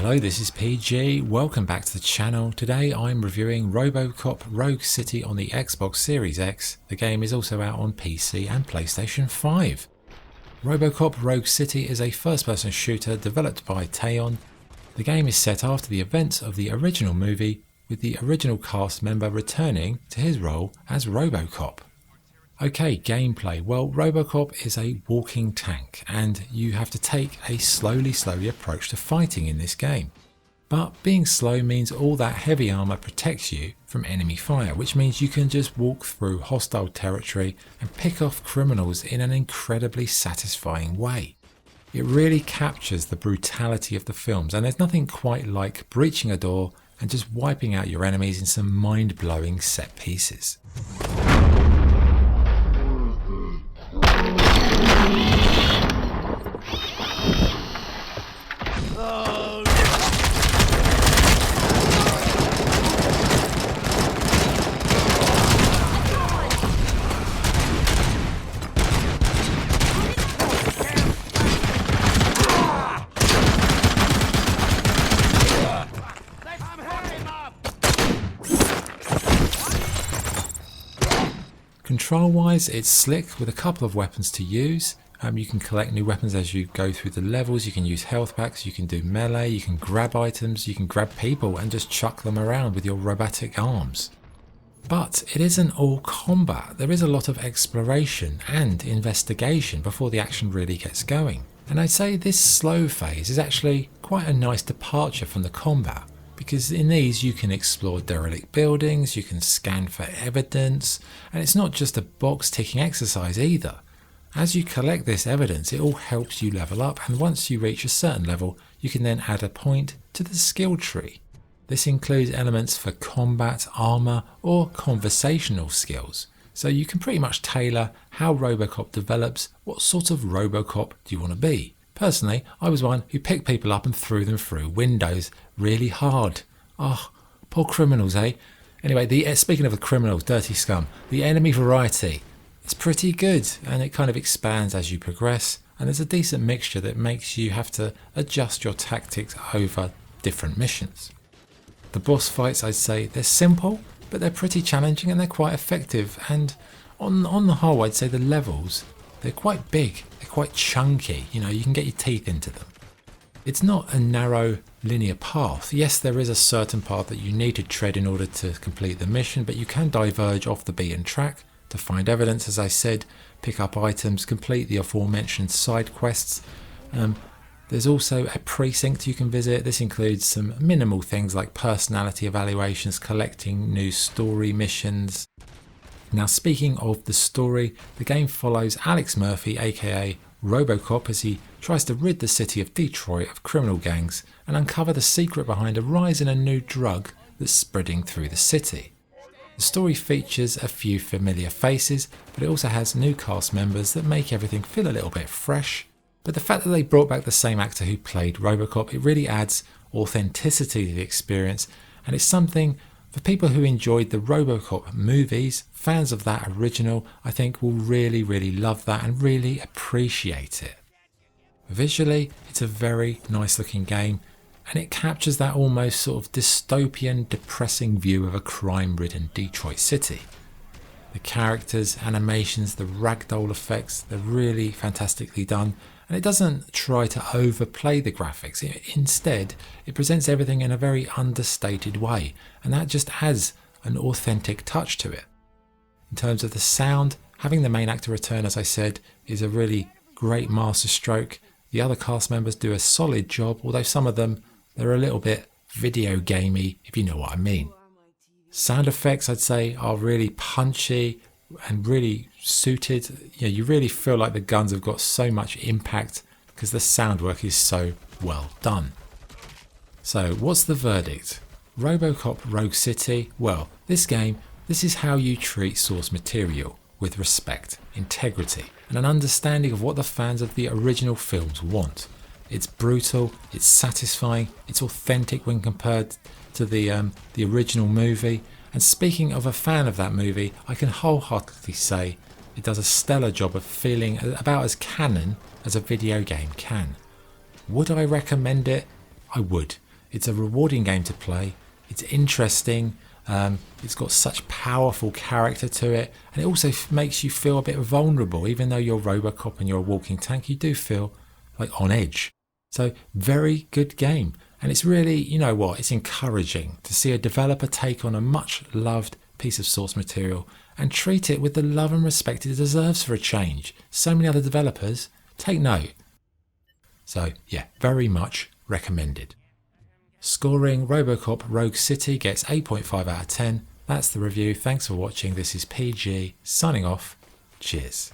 Hello, this is PG. Welcome back to the channel. Today I'm reviewing RoboCop Rogue City on the Xbox Series X. The game is also out on PC and PlayStation 5. RoboCop Rogue City is a first-person shooter developed by Teon. The game is set after the events of the original movie, with the original cast member returning to his role as RoboCop. Okay, gameplay. Well, RoboCop is a walking tank and you have to take a slowly approach to fighting in this game. But being slow means all that heavy armour protects you from enemy fire, which means you can just walk through hostile territory and pick off criminals in an incredibly satisfying way. It really captures the brutality of the films, and there's nothing quite like breaching a door and just wiping out your enemies in some mind-blowing set pieces. Control wise, it's slick with a couple of weapons to use. You can collect new weapons as you go through the levels, you can use health packs, you can do melee, you can grab items, you can grab people and just chuck them around with your robotic arms. But it isn't all combat. There is a lot of exploration and investigation before the action really gets going. And I'd say this slow phase is actually quite a nice departure from the combat, because in these you can explore derelict buildings, you can scan for evidence, and it's not just a box ticking exercise either. As you collect this evidence, it all helps you level up, and once you reach a certain level, you can then add a point to the skill tree. This includes elements for combat, armour, or conversational skills. So you can pretty much tailor how RoboCop develops. What sort of RoboCop do you want to be? Personally, I was one who picked people up and threw them through windows really hard. Oh, poor criminals, eh? Anyway, speaking of the criminals, dirty scum, the enemy variety, it's pretty good, and it kind of expands as you progress, and there's a decent mixture that makes you have to adjust your tactics over different missions. The boss fights, I'd say, they're simple, but they're pretty challenging and they're quite effective, and on the whole, I'd say the levels, they're quite big, they're quite chunky, you can get your teeth into them. It's not a narrow linear path. Yes, there is a certain path that you need to tread in order to complete the mission, but you can diverge off the beaten track to find evidence, as I said, pick up items, complete the aforementioned side quests. There's also a precinct you can visit. This includes some minimal things like personality evaluations, collecting new story missions. Now, speaking of the story, the game follows Alex Murphy, aka RoboCop, as he tries to rid the city of Detroit of criminal gangs and uncover the secret behind a rise in a new drug that's spreading through the city. The story features a few familiar faces, but it also has new cast members that make everything feel a little bit fresh. But the fact that they brought back the same actor who played RoboCop, it really adds authenticity to the experience, and it's something for people who enjoyed the RoboCop movies. Fans of that original, I think, will really love that and really appreciate it. Visually, it's a very nice looking game, and it captures that almost sort of dystopian, depressing view of a crime-ridden Detroit city. The characters, animations, the ragdoll effects, they're really fantastically done, and it doesn't try to overplay the graphics. Instead, it presents everything in a very understated way, and that just adds an authentic touch to it. In terms of the sound, having the main actor return, as I said, is a really great masterstroke. The other cast members do a solid job, although some of them, they're a little bit video gamey, if you know what I mean. Sound effects, I'd say, are really punchy and really suited. You really feel like the guns have got so much impact because the sound work is so well done. So what's the verdict? RoboCop Rogue City? Well, this is how you treat source material, with respect, integrity, and an understanding of what the fans of the original films want. It's brutal, it's satisfying, it's authentic when compared to the original movie. And speaking of a fan of that movie, I can wholeheartedly say it does a stellar job of feeling about as canon as a video game can. Would I recommend it? I would. It's a rewarding game to play. It's interesting. It's got such powerful character to it, and it also makes you feel a bit vulnerable. Even though you're RoboCop and you're a walking tank, you do feel like on edge. So very good game. And it's really, you know what, it's encouraging to see a developer take on a much loved piece of source material and treat it with the love and respect it deserves for a change. So many other developers take note. So yeah, very much recommended. Scoring, RoboCop Rogue City gets 8.5 out of 10. That's the review. Thanks for watching. This is PG signing off. Cheers.